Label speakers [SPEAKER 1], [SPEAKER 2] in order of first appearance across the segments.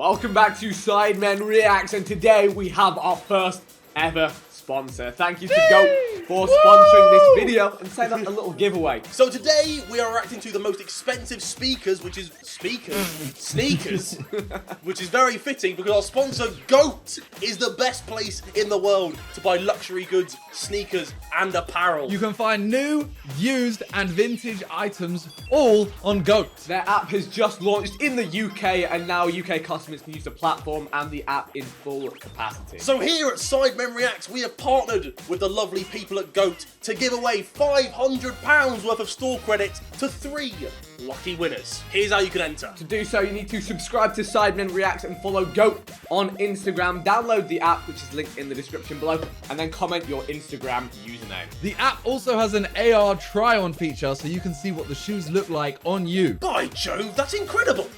[SPEAKER 1] Welcome back to Sidemen Reacts, and today we have our first ever sponsor. Thank you to Goat for sponsoring this video and setting up a little giveaway.
[SPEAKER 2] So today we are reacting to the most expensive sneakers, which is very fitting because our sponsor Goat is the best place in the world to buy luxury goods, sneakers and apparel.
[SPEAKER 3] You can find new, used and vintage items all on Goat.
[SPEAKER 1] Their app has just launched in the UK, and now UK customers can use the platform and the app in full capacity.
[SPEAKER 2] So here at Sidemen Reacts, we have partnered with the lovely people at Goat to give away £500 worth of store credit to 3 lucky winners. Here's how you can enter.
[SPEAKER 1] To do so, you need to subscribe to Sidemen Reacts and follow Goat on Instagram. Download the app, which is linked in the description below, and then comment your Instagram username.
[SPEAKER 3] The app also has an AR try-on feature so you can see what the shoes look like on you.
[SPEAKER 2] By Jove, that's incredible!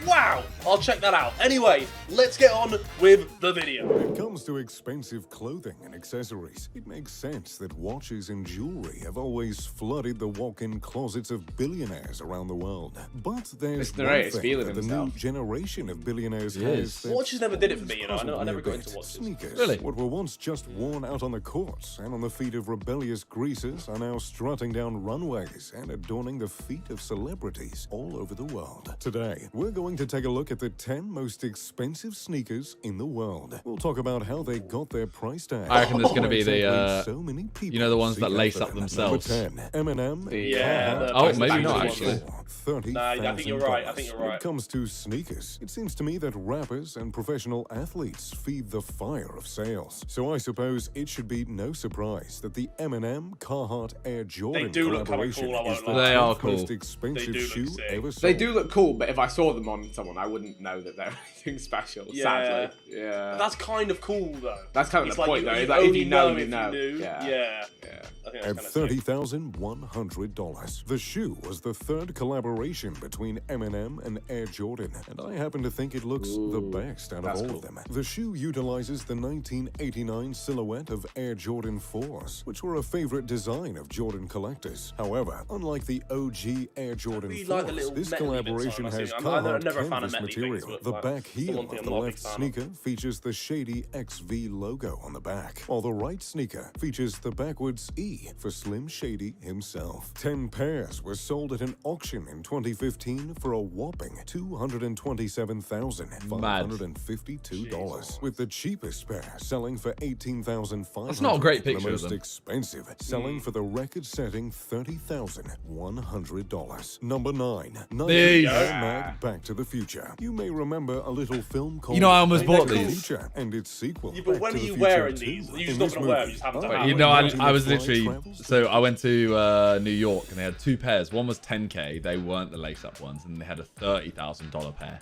[SPEAKER 2] Wow, I'll check that out. Anyway, let's get on with the video.
[SPEAKER 4] When it comes to expensive clothing and accessories, it makes sense that watches and jewelry have always flooded the walk-in closets of billionaires around the world. But there's
[SPEAKER 1] Mr.
[SPEAKER 4] one
[SPEAKER 1] Ray is
[SPEAKER 4] thing
[SPEAKER 1] feeling
[SPEAKER 4] that the
[SPEAKER 1] himself.
[SPEAKER 4] new generation of billionaires has that
[SPEAKER 2] Watches never did it for me, you know.
[SPEAKER 4] puzzled
[SPEAKER 2] I
[SPEAKER 4] me
[SPEAKER 2] never
[SPEAKER 4] a
[SPEAKER 2] got
[SPEAKER 4] bit.
[SPEAKER 2] into watches.
[SPEAKER 4] Sneakers,
[SPEAKER 3] Really?
[SPEAKER 4] what were once just worn out on the courts and on the feet of rebellious greasers, are now strutting down runways and adorning the feet of celebrities all over the world. Today, we're going to take a look at the 10 most expensive sneakers in the world. We'll talk about how they got their price tag.
[SPEAKER 3] I reckon there's gonna be the,
[SPEAKER 4] Exactly so many people
[SPEAKER 3] you know, the ones
[SPEAKER 4] see
[SPEAKER 3] that lace
[SPEAKER 4] effort.
[SPEAKER 3] up themselves.
[SPEAKER 4] Number 10, M&M.
[SPEAKER 2] Yeah,
[SPEAKER 3] Oh, maybe not actually.
[SPEAKER 2] Nah, I think you're right. I think you're
[SPEAKER 4] When
[SPEAKER 2] right.
[SPEAKER 4] it comes to sneakers, it seems to me that rappers and professional athletes feed the fire of sales. So I suppose it should be no surprise that the M&M Carhartt Air Jordan
[SPEAKER 2] do look kinda
[SPEAKER 4] collaboration
[SPEAKER 2] cool, I won't
[SPEAKER 4] is the
[SPEAKER 2] lie.
[SPEAKER 3] They are
[SPEAKER 4] 10th
[SPEAKER 3] cool.
[SPEAKER 4] most expensive
[SPEAKER 2] They do look
[SPEAKER 4] shoe
[SPEAKER 2] sick.
[SPEAKER 4] ever sold.
[SPEAKER 1] They do look cool, but if I saw them on someone, I wouldn't know that they're anything special,
[SPEAKER 2] Yeah.
[SPEAKER 1] sadly. Yeah.
[SPEAKER 2] That's kind of cool though.
[SPEAKER 1] That's kind of
[SPEAKER 2] It's
[SPEAKER 1] the
[SPEAKER 2] like
[SPEAKER 1] point,
[SPEAKER 2] you-
[SPEAKER 1] though.
[SPEAKER 2] you
[SPEAKER 1] It's like if
[SPEAKER 2] only
[SPEAKER 1] you know, you
[SPEAKER 2] if
[SPEAKER 1] know.
[SPEAKER 2] knew.
[SPEAKER 1] Yeah.
[SPEAKER 2] Yeah.
[SPEAKER 1] Yeah.
[SPEAKER 2] I think
[SPEAKER 4] At
[SPEAKER 2] that's kind of sick.
[SPEAKER 4] $30,100, the shoe was the third collaboration between M&M and Air Jordan, and I happen to think it looks the best out of
[SPEAKER 1] that's
[SPEAKER 4] all
[SPEAKER 1] cool.
[SPEAKER 4] of them. The shoe utilizes the 1989 silhouette of Air Jordan 4s, which were a favorite design of Jordan collectors. However, unlike the OG Air Jordan
[SPEAKER 2] really
[SPEAKER 4] 4s,
[SPEAKER 2] like the little
[SPEAKER 4] this
[SPEAKER 2] metally
[SPEAKER 4] collaboration
[SPEAKER 2] bits on it.
[SPEAKER 4] has
[SPEAKER 2] I'm
[SPEAKER 4] Carhartt
[SPEAKER 2] never a fan of
[SPEAKER 4] canvas
[SPEAKER 2] metally things,
[SPEAKER 4] material.
[SPEAKER 2] but,
[SPEAKER 4] The
[SPEAKER 2] like,
[SPEAKER 4] back
[SPEAKER 2] that's the
[SPEAKER 4] heel
[SPEAKER 2] one thing
[SPEAKER 4] of
[SPEAKER 2] I'm
[SPEAKER 4] the
[SPEAKER 2] not a big
[SPEAKER 4] left
[SPEAKER 2] fan of.
[SPEAKER 4] sneaker features the shady XV logo on the back, while the right sneaker features the backwards E for Slim Shady himself. 10 pairs were sold at an auction in 2015 for a whopping $227,552, with the cheapest pair selling for $18,500.
[SPEAKER 3] That's not a great
[SPEAKER 4] The
[SPEAKER 3] picture of
[SPEAKER 4] most
[SPEAKER 3] them.
[SPEAKER 4] expensive selling for the record-setting $30,100. Number 9, Nike
[SPEAKER 3] These.
[SPEAKER 4] Air Mag Back to the Future. You may remember a little film called
[SPEAKER 3] You know, I almost
[SPEAKER 4] Back
[SPEAKER 3] bought
[SPEAKER 4] to the
[SPEAKER 3] these.
[SPEAKER 4] Future and its sequel.
[SPEAKER 2] Yeah, but
[SPEAKER 4] Back
[SPEAKER 2] when
[SPEAKER 4] to
[SPEAKER 2] are
[SPEAKER 4] the
[SPEAKER 2] you
[SPEAKER 4] Future
[SPEAKER 2] wearing
[SPEAKER 4] 2.
[SPEAKER 2] these? You're just
[SPEAKER 4] In
[SPEAKER 2] not
[SPEAKER 4] this
[SPEAKER 2] gonna wear them,
[SPEAKER 4] movie,
[SPEAKER 2] you just happen to
[SPEAKER 4] Owen
[SPEAKER 2] have
[SPEAKER 3] You
[SPEAKER 2] them.
[SPEAKER 3] know,
[SPEAKER 4] Martin
[SPEAKER 3] I was
[SPEAKER 4] McFly
[SPEAKER 3] literally,
[SPEAKER 4] travels to
[SPEAKER 3] so I went to New York and they had 2 pairs. One was 10K, they weren't the lace-up ones, and they had a $30,000 pair,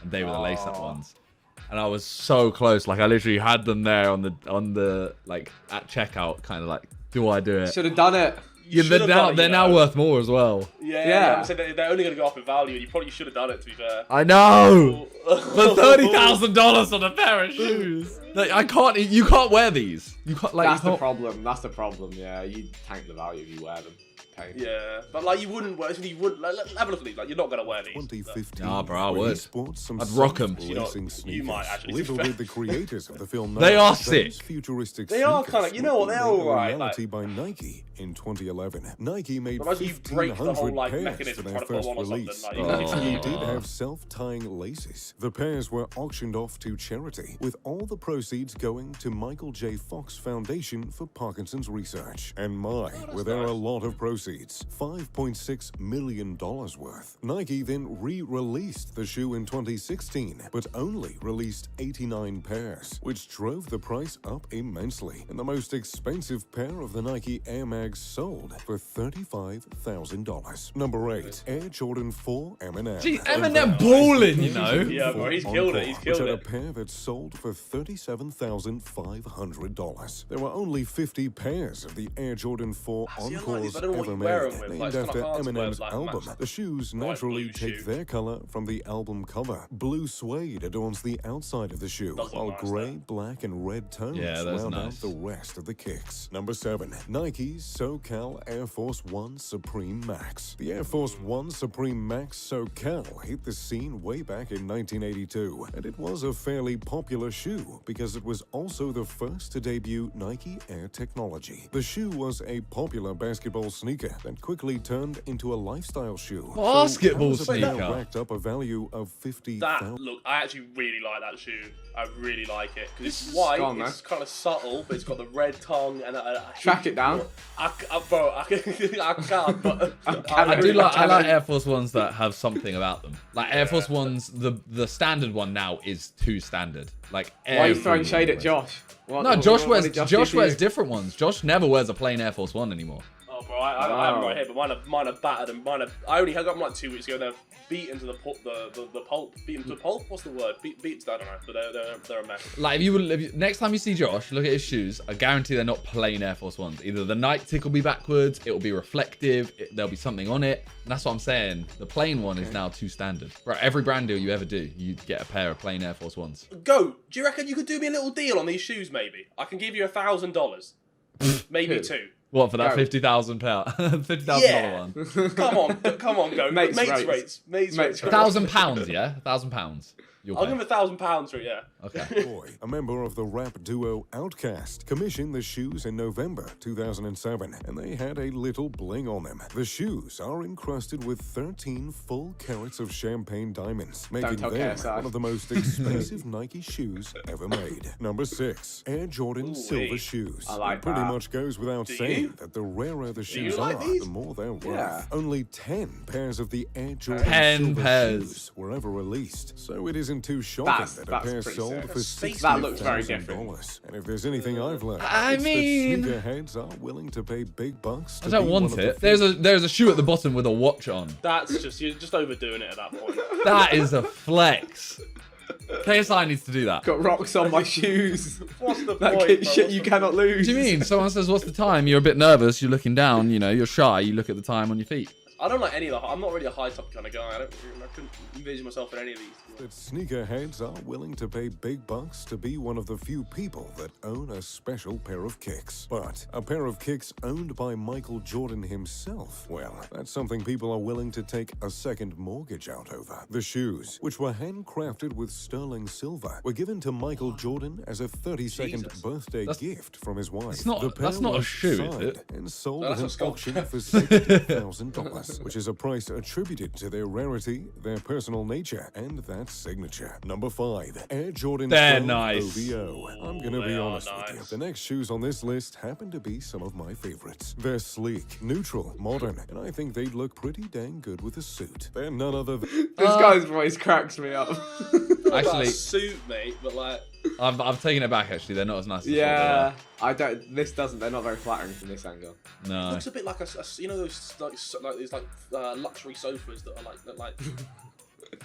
[SPEAKER 3] and they were the lace-up ones. And I was so close, like I literally had them there on the like at checkout, kind of like, do I do it?
[SPEAKER 1] Should have done it.
[SPEAKER 3] Yeah,
[SPEAKER 2] should've done it,
[SPEAKER 3] they're
[SPEAKER 2] you
[SPEAKER 3] now
[SPEAKER 2] know.
[SPEAKER 3] worth more as well.
[SPEAKER 2] Yeah. I'm saying they're only going to go up in value, and you probably should have done it, to be fair.
[SPEAKER 3] I know, for $30,000 on a pair of shoes. Like, you can't wear these. You can't like.
[SPEAKER 1] That's
[SPEAKER 3] you
[SPEAKER 1] the
[SPEAKER 3] can't-
[SPEAKER 1] problem. That's the problem. Yeah, you tank the value if you wear them. Pain.
[SPEAKER 2] Yeah, but like you wouldn't wear. You would like, have a look at these. Like you're not going to wear these.
[SPEAKER 4] 2015.
[SPEAKER 3] Nah, bro, I
[SPEAKER 4] where he
[SPEAKER 3] would.
[SPEAKER 4] sports some
[SPEAKER 3] I'd rock 'em.
[SPEAKER 4] soft
[SPEAKER 2] You know,
[SPEAKER 4] racing
[SPEAKER 2] you
[SPEAKER 4] sneakers.
[SPEAKER 2] might actually, to be
[SPEAKER 4] Little
[SPEAKER 2] fair.
[SPEAKER 4] did the creators of the film know
[SPEAKER 3] They are
[SPEAKER 4] those
[SPEAKER 3] sick.
[SPEAKER 4] futuristic
[SPEAKER 2] They are
[SPEAKER 4] sneakers
[SPEAKER 2] kinda- you know what,
[SPEAKER 4] would be
[SPEAKER 2] they're
[SPEAKER 4] made a
[SPEAKER 2] alright,
[SPEAKER 4] reality
[SPEAKER 2] like-
[SPEAKER 4] by Nike in 2011. Nike made
[SPEAKER 2] Imagine you break the whole
[SPEAKER 4] 1,500
[SPEAKER 2] like
[SPEAKER 4] pairs
[SPEAKER 2] mechanism
[SPEAKER 4] for their
[SPEAKER 2] trying to put
[SPEAKER 4] first
[SPEAKER 2] one or something.
[SPEAKER 4] release.
[SPEAKER 2] Like,
[SPEAKER 3] Oh.
[SPEAKER 2] you
[SPEAKER 4] But
[SPEAKER 2] can
[SPEAKER 4] they
[SPEAKER 2] literally-
[SPEAKER 4] did have self-tying laces. The pairs were auctioned off to charity, with all the proceeds going to Michael J. Fox Foundation for Parkinson's research. And were there a lot of proceeds? $5.6 million worth. Nike then re-released the shoe in 2016, but only released 89 pairs, which drove the price up immensely. And the most expensive pair of the Nike Air Mags sold for $35,000. Number 8, Air Jordan 4 M&M.
[SPEAKER 3] Gee, Eminem balling, you know.
[SPEAKER 2] Yeah, bro, he's killed it. He's
[SPEAKER 4] Which
[SPEAKER 2] killed
[SPEAKER 4] had a
[SPEAKER 2] it.
[SPEAKER 4] pair that sold for $37,500. There were only 50 pairs of the Air Jordan 4
[SPEAKER 2] See, I like
[SPEAKER 4] Encores
[SPEAKER 2] these. I don't know what
[SPEAKER 4] ever
[SPEAKER 2] you wear
[SPEAKER 4] made.
[SPEAKER 2] 'em with.
[SPEAKER 4] Named
[SPEAKER 2] Like, it's
[SPEAKER 4] after
[SPEAKER 2] kinda hard to wear,
[SPEAKER 4] Eminem's
[SPEAKER 2] like,
[SPEAKER 4] album,
[SPEAKER 2] match
[SPEAKER 4] the shoes
[SPEAKER 2] bright
[SPEAKER 4] naturally
[SPEAKER 2] blue
[SPEAKER 4] take
[SPEAKER 2] shoe.
[SPEAKER 4] their color from the album cover. Blue suede adorns the outside of the shoe,
[SPEAKER 2] Does look
[SPEAKER 4] while
[SPEAKER 2] nice,
[SPEAKER 4] gray,
[SPEAKER 2] though.
[SPEAKER 4] black, and red tones
[SPEAKER 3] Yeah, that's
[SPEAKER 4] round out
[SPEAKER 3] nice.
[SPEAKER 4] the rest of the kicks. Number 7. Nike's SoCal Air Force One Supreme Max. The Air Force One Supreme Max SoCal hit the scene way back in 1982, and it was a fairly popular shoe because it was also the first to debut Nike Air technology. The shoe was a popular basketball sneaker that quickly turned into a lifestyle shoe.
[SPEAKER 3] Basketball
[SPEAKER 4] So how has a pair
[SPEAKER 3] sneaker?
[SPEAKER 4] racked up a value of
[SPEAKER 2] That,
[SPEAKER 4] $50,000.
[SPEAKER 2] look, I actually really like that shoe. I really like it. Because
[SPEAKER 1] This
[SPEAKER 2] it's
[SPEAKER 1] is
[SPEAKER 2] white,
[SPEAKER 1] strong,
[SPEAKER 2] it's kind of subtle, but it's got the red tongue and
[SPEAKER 1] Track it down.
[SPEAKER 2] Bro, I can't, but
[SPEAKER 3] I like Air Force Ones that have something about them. Like Air Force Ones, the standard one now is too standard. Like
[SPEAKER 1] Why are you throwing
[SPEAKER 3] everyone
[SPEAKER 1] shade at
[SPEAKER 3] wears
[SPEAKER 1] Josh? What-
[SPEAKER 3] No,
[SPEAKER 1] what-
[SPEAKER 3] Josh
[SPEAKER 1] what
[SPEAKER 3] wears
[SPEAKER 1] did Josh
[SPEAKER 3] Josh
[SPEAKER 1] do to
[SPEAKER 3] wears
[SPEAKER 1] you?
[SPEAKER 3] different ones. Josh never wears a plain Air Force One anymore.
[SPEAKER 2] Oh, bro, I have them right here, but mine are battered and I only got them like 2 weeks ago. They're beaten to the pulp. Beaten to pulp. What's the word? Beat to, I don't know, but they're a mess.
[SPEAKER 3] Like if you next time you see Josh, look at his shoes. I guarantee they're not plain Air Force Ones. Either the Nike tick will be backwards, it will be reflective, there'll be something on it. And that's what I'm saying. The plain one is now too standard. Bro, every brand deal you ever do, you get a pair of plain Air Force Ones.
[SPEAKER 2] Go. Do you reckon you could do me a little deal on these shoes? Maybe I can give you $1,000, maybe
[SPEAKER 1] Who?
[SPEAKER 3] 2. What for that
[SPEAKER 1] Go.
[SPEAKER 3] $50,000 $50,000
[SPEAKER 2] Yeah.
[SPEAKER 3] one?
[SPEAKER 2] Come on, go.
[SPEAKER 1] Mates rates.
[SPEAKER 2] Mates
[SPEAKER 1] Mates
[SPEAKER 2] rates.
[SPEAKER 1] rates.
[SPEAKER 3] £1,000, yeah? £1,000. You'll
[SPEAKER 2] I'll
[SPEAKER 3] pay.
[SPEAKER 2] give him £1,000 for it. Yeah.
[SPEAKER 3] Okay.
[SPEAKER 4] Boy, a member of the rap duo Outkast, commissioned the shoes in November 2007, and they had a little bling on them. The shoes are encrusted with 13 full carats of champagne diamonds, making
[SPEAKER 1] tell
[SPEAKER 4] them
[SPEAKER 1] KSI.
[SPEAKER 4] one of the most expensive Nike shoes ever made. Number 6, Air Jordan
[SPEAKER 2] Ooh,
[SPEAKER 4] silver
[SPEAKER 2] wee.
[SPEAKER 4] shoes.
[SPEAKER 1] I like
[SPEAKER 4] It pretty
[SPEAKER 1] that.
[SPEAKER 4] much goes without
[SPEAKER 2] Do
[SPEAKER 4] saying
[SPEAKER 2] you?
[SPEAKER 4] that the rarer the
[SPEAKER 2] you
[SPEAKER 4] shoes
[SPEAKER 2] like
[SPEAKER 4] are,
[SPEAKER 2] these?
[SPEAKER 4] the more they're worth.
[SPEAKER 1] Yeah.
[SPEAKER 4] Only 10 pairs of the Air Jordan
[SPEAKER 3] 10
[SPEAKER 4] silver
[SPEAKER 3] pairs.
[SPEAKER 4] shoes were ever released, so it isn't too shocking that a
[SPEAKER 1] That's
[SPEAKER 4] pair
[SPEAKER 1] pretty
[SPEAKER 4] sold
[SPEAKER 1] sick.
[SPEAKER 4] for
[SPEAKER 2] That's
[SPEAKER 1] That looks very
[SPEAKER 4] $60,000. And if there's anything I've learned,
[SPEAKER 3] I
[SPEAKER 4] it's
[SPEAKER 3] mean-
[SPEAKER 4] that sneakerheads are willing to pay big bucks. To
[SPEAKER 3] I don't
[SPEAKER 4] be
[SPEAKER 3] want
[SPEAKER 4] one of the
[SPEAKER 3] it.
[SPEAKER 4] few.
[SPEAKER 3] There's a shoe at the bottom with a watch on.
[SPEAKER 2] That's just you're just overdoing it at that point.
[SPEAKER 3] That is a flex. KSI needs to do that.
[SPEAKER 1] Got rocks on my shoes.
[SPEAKER 2] What's the
[SPEAKER 1] That
[SPEAKER 2] point?
[SPEAKER 1] kid
[SPEAKER 2] bro?
[SPEAKER 1] shit
[SPEAKER 2] What's
[SPEAKER 1] you
[SPEAKER 2] the
[SPEAKER 1] cannot lose.
[SPEAKER 3] What do you mean? Someone says, what's the time? You're a bit nervous. You're looking down. You know, you're shy. You look at the time on your feet.
[SPEAKER 2] I don't like any of the. I'm not really a high top kind of guy. I couldn't envision myself in any of these.
[SPEAKER 4] That sneakerheads are willing to pay big bucks to be one of the few people that own a special pair of kicks. But a pair of kicks owned by Michael Jordan himself, well, that's something people are willing to take a second mortgage out over. The shoes, which were handcrafted with sterling silver, were given to Michael Jordan as a 32nd
[SPEAKER 2] Jesus.
[SPEAKER 4] birthday gift from his wife.
[SPEAKER 3] That's not-
[SPEAKER 4] The pair
[SPEAKER 3] that's not a
[SPEAKER 4] was
[SPEAKER 3] shoe, is
[SPEAKER 4] signed
[SPEAKER 3] it?
[SPEAKER 4] And sold
[SPEAKER 2] No,
[SPEAKER 4] at
[SPEAKER 2] that's a
[SPEAKER 4] an
[SPEAKER 2] sculpture.
[SPEAKER 4] auction for $70,000, which is a price attributed to their rarity, their personal nature, and that signature. Number 5, Air Jordan
[SPEAKER 3] They're
[SPEAKER 4] 12
[SPEAKER 3] nice.
[SPEAKER 4] OVO. I'm gonna
[SPEAKER 2] They
[SPEAKER 4] be
[SPEAKER 2] are
[SPEAKER 4] honest with you.
[SPEAKER 2] nice.
[SPEAKER 4] The next shoes on this list happen to be some of my favorites. They're sleek, neutral, modern, and I think they'd look pretty dang good with a suit. They're none other than
[SPEAKER 1] This guy's voice cracks me up.
[SPEAKER 3] Actually,
[SPEAKER 2] suit, mate, but like.
[SPEAKER 3] I've taken it back. Actually, they're not as nice. As
[SPEAKER 1] Yeah, I don't. This doesn't. They're not very flattering from this angle.
[SPEAKER 3] they were. No.
[SPEAKER 2] Looks a bit like you know those like these luxury sofas that are like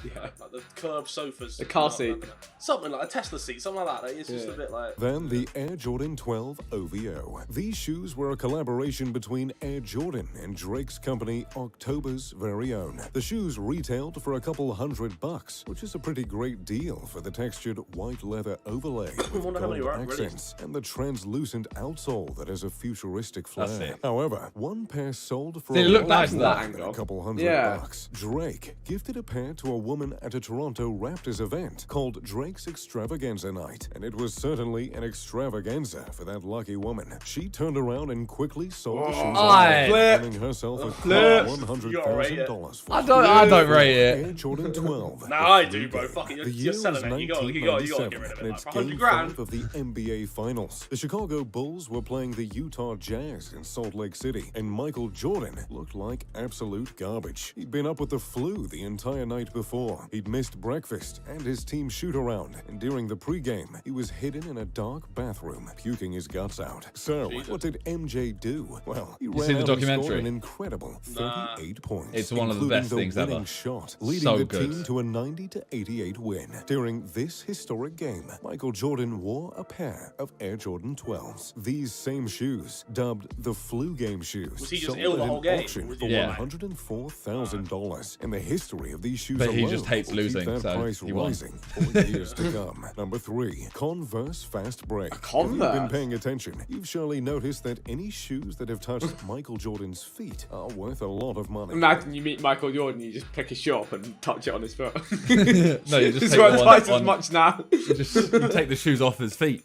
[SPEAKER 1] Yeah.
[SPEAKER 2] like the curved sofas.
[SPEAKER 1] The car seat.
[SPEAKER 2] Something like a Tesla seat, something like that. It's just a bit like.
[SPEAKER 4] Then the Air Jordan 12 OVO. These shoes were a collaboration between Air Jordan and Drake's company, October's very own. The shoes retailed for a couple $100, which is a pretty great deal for the textured white leather overlay with
[SPEAKER 2] wonder how many
[SPEAKER 4] gold
[SPEAKER 2] were released.
[SPEAKER 4] accents and the translucent outsole that has a futuristic flair.
[SPEAKER 3] That's it.
[SPEAKER 4] However, one pair sold for
[SPEAKER 3] They
[SPEAKER 4] a
[SPEAKER 3] look
[SPEAKER 4] lot
[SPEAKER 3] nice
[SPEAKER 4] more
[SPEAKER 3] that
[SPEAKER 4] than
[SPEAKER 1] angle.
[SPEAKER 4] a couple $100.
[SPEAKER 1] Yeah.
[SPEAKER 4] Drake gifted a pair to a woman at a Toronto Raptors event called Drake's Extravaganza Night, and it was certainly an extravaganza for that lucky woman. She turned around and quickly sold the shoes
[SPEAKER 3] Aye.
[SPEAKER 1] Flip.
[SPEAKER 4] earning herself a
[SPEAKER 1] Flip.
[SPEAKER 4] $100,000 for
[SPEAKER 3] I
[SPEAKER 4] it.
[SPEAKER 3] don't rate
[SPEAKER 4] Air
[SPEAKER 3] it.
[SPEAKER 4] Jordan 12.
[SPEAKER 2] Nah, I do, bro. Fucking,
[SPEAKER 4] The
[SPEAKER 2] you're
[SPEAKER 4] year
[SPEAKER 2] selling
[SPEAKER 4] was
[SPEAKER 2] it. You gotta get rid of
[SPEAKER 4] 1997,
[SPEAKER 2] it.
[SPEAKER 4] and
[SPEAKER 2] Like,
[SPEAKER 4] it's
[SPEAKER 2] for
[SPEAKER 4] Game
[SPEAKER 2] 100 grand.
[SPEAKER 4] 5 of the NBA Finals. The Chicago Bulls were playing the Utah Jazz in Salt Lake City, and Michael Jordan looked like absolute garbage. He'd been up with the flu the entire night before. before, he'd missed breakfast and his team shoot-around, and during the pregame, he was hidden in a dark bathroom, puking his guts out. So, what did MJ do? Well, he ran
[SPEAKER 3] seen the
[SPEAKER 4] out and scored
[SPEAKER 3] documentary?
[SPEAKER 4] an incredible 38 points.
[SPEAKER 3] It's one of the
[SPEAKER 4] including
[SPEAKER 3] best
[SPEAKER 4] the
[SPEAKER 3] things
[SPEAKER 4] winning
[SPEAKER 3] ever.
[SPEAKER 4] shot, leading
[SPEAKER 3] So
[SPEAKER 4] the
[SPEAKER 3] good.
[SPEAKER 4] team to a 90-88 win. During this historic game, Michael Jordan wore a pair of Air Jordan 12s. These same shoes, dubbed the flu game shoes,
[SPEAKER 2] Was he just
[SPEAKER 4] sold
[SPEAKER 2] ill the
[SPEAKER 4] at
[SPEAKER 2] whole
[SPEAKER 4] an
[SPEAKER 2] game,
[SPEAKER 4] auction
[SPEAKER 2] or was
[SPEAKER 4] for
[SPEAKER 2] he-
[SPEAKER 3] Yeah.
[SPEAKER 4] $104,000. In the history of these shoes
[SPEAKER 3] But he
[SPEAKER 4] alone,
[SPEAKER 3] just hates
[SPEAKER 4] will keep
[SPEAKER 3] losing,
[SPEAKER 4] that
[SPEAKER 3] so
[SPEAKER 4] price
[SPEAKER 3] he won.
[SPEAKER 4] rising for years to come. Number 3, Converse Fast Break. If you've been
[SPEAKER 1] Converse?
[SPEAKER 4] paying attention, you've surely noticed that any shoes that have touched Michael Jordan's feet are worth a lot of money.
[SPEAKER 1] Imagine you meet Michael Jordan, you just pick his shoe up and touch it on his foot.
[SPEAKER 3] No, you just
[SPEAKER 1] It's
[SPEAKER 3] take
[SPEAKER 1] worth
[SPEAKER 3] the one
[SPEAKER 1] twice as
[SPEAKER 3] on-
[SPEAKER 1] much now.
[SPEAKER 3] You take the shoes off his feet.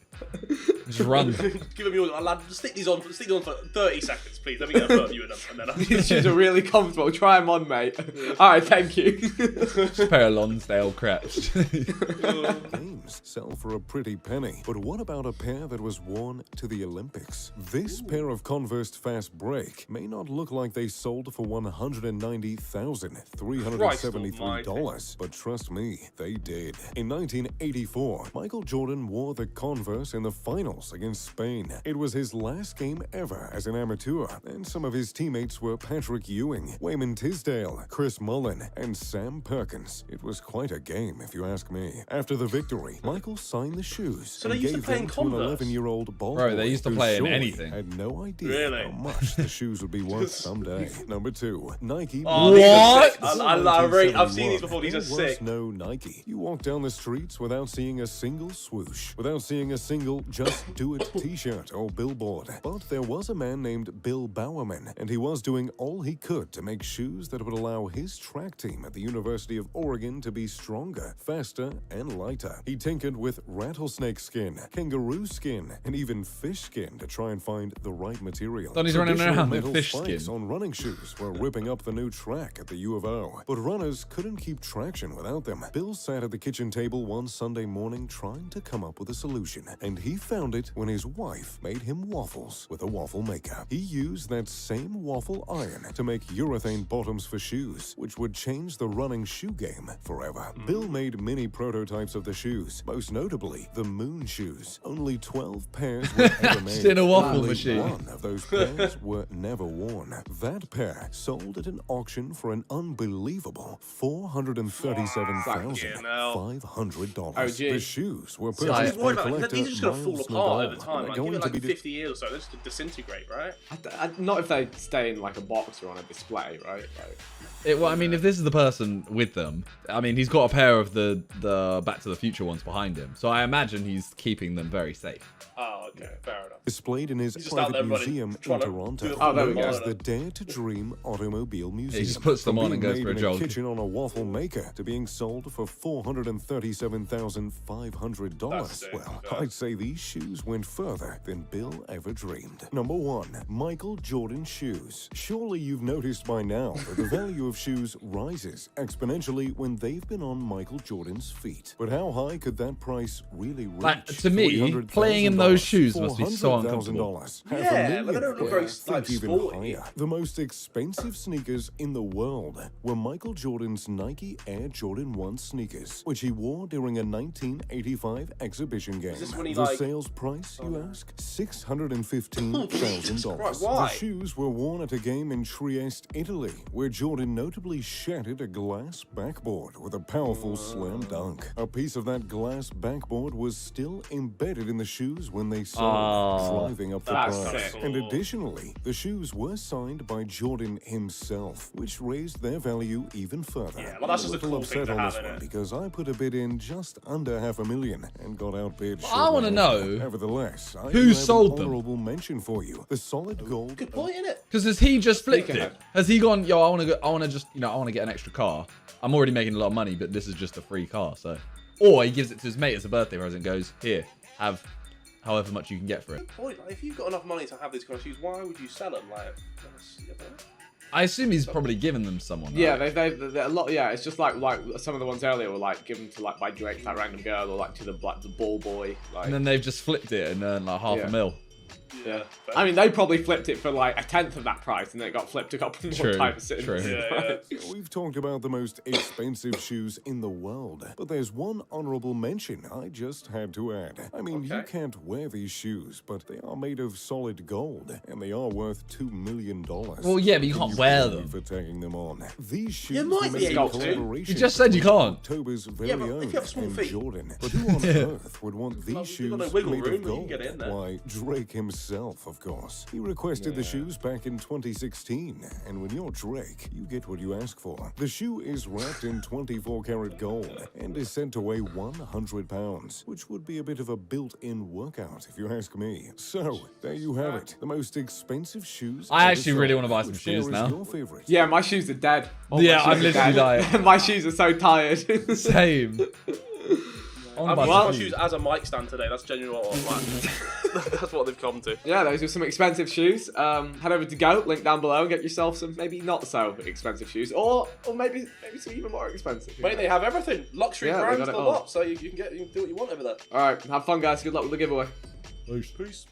[SPEAKER 3] Just run.
[SPEAKER 2] Give him yours. Lad, stick these on for 30 seconds, please. Let me get a photo of you in them, and then
[SPEAKER 1] These shoes are really comfortable. Try them on, mate. Alright, thank you.
[SPEAKER 3] Just a pair of Lonsdale creps.
[SPEAKER 4] Games sell for a pretty penny, but what about a pair that was worn to the Olympics? This pair of Converse Fast Break may not look like they sold for $190,373, but trust me, they did. In 1984, Michael Jordan wore the Converse in the finals against Spain. It was his last game ever as an amateur, and some of his teammates were Patrick Ewing, Wayman Tisdale, Chris Mullin, and Sam Perkins. It was quite a game, if you ask me. After the victory, Michael signed the shoes
[SPEAKER 2] So they
[SPEAKER 4] and
[SPEAKER 2] used to
[SPEAKER 4] gave
[SPEAKER 2] play
[SPEAKER 4] them
[SPEAKER 2] in
[SPEAKER 4] to an
[SPEAKER 2] Converse?
[SPEAKER 4] 11-year-old ball
[SPEAKER 3] Bro,
[SPEAKER 4] boy
[SPEAKER 3] they used to
[SPEAKER 4] who
[SPEAKER 3] play in
[SPEAKER 4] surely
[SPEAKER 3] anything.
[SPEAKER 4] had no idea
[SPEAKER 2] Really?
[SPEAKER 4] how much the shoes would be worth someday. Number 2, Nike.
[SPEAKER 2] Oh, these are
[SPEAKER 3] What?
[SPEAKER 2] sick. I've seen these before. These are
[SPEAKER 4] There was
[SPEAKER 2] sick.
[SPEAKER 4] no Nike. You walk down the streets without seeing a single swoosh, without seeing a single Just Do It t-shirt or billboard. But there was a man named Bill Bowerman, and he was doing all he could to make shoes that would allow his track team at the University of Oregon to be stronger, faster, and lighter. He tinkered with rattlesnake skin, kangaroo skin, and even fish skin to try and find the right material.
[SPEAKER 3] Thought he's running
[SPEAKER 4] Traditional
[SPEAKER 3] around with
[SPEAKER 4] metal
[SPEAKER 3] fish
[SPEAKER 4] spikes
[SPEAKER 3] skin.
[SPEAKER 4] on running shoes were ripping up the new track at the U of O, but runners couldn't keep traction without them. Bill sat at the kitchen table one Sunday morning trying to come up with a solution, and he found it when his wife made him waffles with a waffle maker. He used that same waffle iron to make urethane bottoms for shoes, which would change the running shoe game forever. Bill made many prototypes of the shoes, most notably the Moon shoes. Only 12 pairs were ever made.
[SPEAKER 3] In a waffle
[SPEAKER 4] Only
[SPEAKER 3] machine.
[SPEAKER 4] one of those pairs were never worn. That pair sold at an auction for an unbelievable $437,500.
[SPEAKER 1] Oh, gee.
[SPEAKER 4] The shoes were
[SPEAKER 2] I
[SPEAKER 4] purchased
[SPEAKER 2] was worried
[SPEAKER 4] by
[SPEAKER 2] about
[SPEAKER 4] collector
[SPEAKER 2] these are just gonna fall
[SPEAKER 4] Miles
[SPEAKER 2] apart over
[SPEAKER 4] Nadal.
[SPEAKER 2] time.
[SPEAKER 4] They're
[SPEAKER 2] Like, give
[SPEAKER 4] going
[SPEAKER 2] it
[SPEAKER 4] to
[SPEAKER 2] like
[SPEAKER 4] be
[SPEAKER 2] 50 years or so, they're just gonna disintegrate, right?
[SPEAKER 1] Not if they stay in like a box or on a display, right? Like,
[SPEAKER 3] Well, I mean, if this is the person with them, I mean, he's got a pair of the Back to the Future ones behind him, so I imagine he's keeping them very safe.
[SPEAKER 2] Oh, okay, fair enough.
[SPEAKER 4] displayed in his
[SPEAKER 2] He's just out
[SPEAKER 4] private
[SPEAKER 2] there running,
[SPEAKER 4] museum in
[SPEAKER 2] trying to
[SPEAKER 4] Toronto,
[SPEAKER 2] do a
[SPEAKER 1] Oh, there we
[SPEAKER 4] known
[SPEAKER 1] go.
[SPEAKER 4] as the Dare to Dream Automobile Museum.
[SPEAKER 3] He just puts them
[SPEAKER 4] From
[SPEAKER 3] on and
[SPEAKER 4] being
[SPEAKER 3] goes
[SPEAKER 4] made
[SPEAKER 3] for a
[SPEAKER 4] in
[SPEAKER 3] jog.
[SPEAKER 4] kitchen on a waffle maker to being sold for $437,500.
[SPEAKER 2] That's sick,
[SPEAKER 4] Well,
[SPEAKER 2] yeah.
[SPEAKER 4] I'd say these shoes went further than Bill ever dreamed. Number 1, Michael Jordan shoes. Surely you've noticed by now that the value of shoes rises exponentially when they've been on Michael Jordan's feet. But how high could that price really reach?
[SPEAKER 3] Like, to me,
[SPEAKER 4] $300,000,
[SPEAKER 3] playing in those shoes must be so uncomfortable.
[SPEAKER 4] $400,000,
[SPEAKER 2] Yeah, but they don't look very,
[SPEAKER 4] I think
[SPEAKER 2] like,
[SPEAKER 4] even
[SPEAKER 2] sporty.
[SPEAKER 4] higher. The most expensive sneakers in the world were Michael Jordan's Nike Air Jordan 1 sneakers, which he wore during a 1985 exhibition game.
[SPEAKER 2] this when he,
[SPEAKER 4] The
[SPEAKER 2] like-
[SPEAKER 4] sales price, you ask?
[SPEAKER 2] Jesus
[SPEAKER 4] $615,000.
[SPEAKER 2] Christ, why?
[SPEAKER 4] The shoes were worn at a game in Trieste, Italy, where Jordan notably shattered a glass backboard with a powerful slam dunk. A piece of that glass backboard was still embedded in the shoes when they sold, driving up the
[SPEAKER 1] That's
[SPEAKER 4] price.
[SPEAKER 1] sick.
[SPEAKER 4] And additionally, the shoes were signed by Jordan himself, which raised their value even further.
[SPEAKER 2] Yeah, well, that's
[SPEAKER 4] I'm
[SPEAKER 2] just a
[SPEAKER 4] little
[SPEAKER 2] cool thing
[SPEAKER 4] upset
[SPEAKER 2] to
[SPEAKER 4] on
[SPEAKER 2] have,
[SPEAKER 4] this one
[SPEAKER 2] innit?
[SPEAKER 4] because I put a bid in just under $500,000 and got outbid.
[SPEAKER 3] I wanna
[SPEAKER 4] shortly
[SPEAKER 3] know
[SPEAKER 4] after. Nevertheless, I
[SPEAKER 3] who
[SPEAKER 4] do have
[SPEAKER 3] sold
[SPEAKER 4] an
[SPEAKER 3] them?
[SPEAKER 4] honorable mention for you: the solid gold.
[SPEAKER 2] Good point, innit?
[SPEAKER 3] Because has he just flipped
[SPEAKER 1] Speaking
[SPEAKER 3] it?
[SPEAKER 1] of-
[SPEAKER 3] Has he gone, yo, I want to just, I want to get an extra car. I'm already making a lot of money, but this is just a free car, so. Or he gives it to his mate as a birthday present and goes, here, have however much you can get for it.
[SPEAKER 2] Point, like, if you've got enough money to have these kind of shoes, why would you sell them? Like,
[SPEAKER 3] I assume he's probably given them to someone.
[SPEAKER 1] Yeah,
[SPEAKER 3] right?
[SPEAKER 1] they a lot. Yeah, it's just like some of the ones earlier were like given to like by Drake, that random girl, or like to the ball boy. Like,
[SPEAKER 3] And then they've just flipped it and earned like half
[SPEAKER 1] Yeah.
[SPEAKER 3] a mil.
[SPEAKER 1] Yeah. I mean, they probably flipped it for like a tenth of that price, and then it got flipped a couple more times.
[SPEAKER 3] True.
[SPEAKER 4] We've talked about the most expensive shoes in the world, but there's one honorable mention I just had to add. I mean, you can't wear these shoes, but they are made of solid gold, and they are worth $2 million.
[SPEAKER 3] Well, yeah, but you can't wear them.
[SPEAKER 4] For tagging them on. These shoes
[SPEAKER 2] You might be able to.
[SPEAKER 4] You
[SPEAKER 3] just said you can't.
[SPEAKER 4] October's very
[SPEAKER 2] Yeah, but
[SPEAKER 4] own
[SPEAKER 2] if you have small
[SPEAKER 4] and
[SPEAKER 2] feet.
[SPEAKER 4] Jordan. But who on earth would want these
[SPEAKER 2] Well,
[SPEAKER 4] shoes
[SPEAKER 2] you've got no wiggle
[SPEAKER 4] made
[SPEAKER 2] room,
[SPEAKER 4] of
[SPEAKER 2] but you
[SPEAKER 4] gold?
[SPEAKER 2] can get in there.
[SPEAKER 4] Why, Drake himself, of course. He requested the shoes back in 2016, and when you're Drake, you get what you ask for. The shoe is wrapped in 24 karat gold and is said to weigh 100 pounds, which would be a bit of a built-in workout, if you ask me. So, there you have it. The most expensive shoes.
[SPEAKER 3] I
[SPEAKER 4] ever
[SPEAKER 3] actually really
[SPEAKER 4] sold.
[SPEAKER 3] want to buy some
[SPEAKER 4] Which
[SPEAKER 3] shoes
[SPEAKER 4] pair is
[SPEAKER 3] now.
[SPEAKER 4] your favorite?
[SPEAKER 1] Yeah, my shoes are dead. All
[SPEAKER 3] Yeah,
[SPEAKER 1] my shoes
[SPEAKER 3] I'm
[SPEAKER 1] are
[SPEAKER 3] literally
[SPEAKER 1] dead.
[SPEAKER 3] dying.
[SPEAKER 1] My shoes are so tired.
[SPEAKER 3] Same.
[SPEAKER 2] I've used my shoes as a mic stand today. That's genuinely what I'm like. That's what they've come to.
[SPEAKER 1] Yeah, those are some expensive shoes. Head over to Goat, link down below, and get yourself some maybe not so expensive shoes, or maybe some even more expensive.
[SPEAKER 2] Mate, they have everything. Luxury
[SPEAKER 1] Yeah, they
[SPEAKER 2] brands,
[SPEAKER 1] got
[SPEAKER 2] the
[SPEAKER 1] it all.
[SPEAKER 2] lot. So you can do what you want over there.
[SPEAKER 1] All right, have fun, guys. Good luck with the giveaway.
[SPEAKER 2] Peace.
[SPEAKER 5] Peace.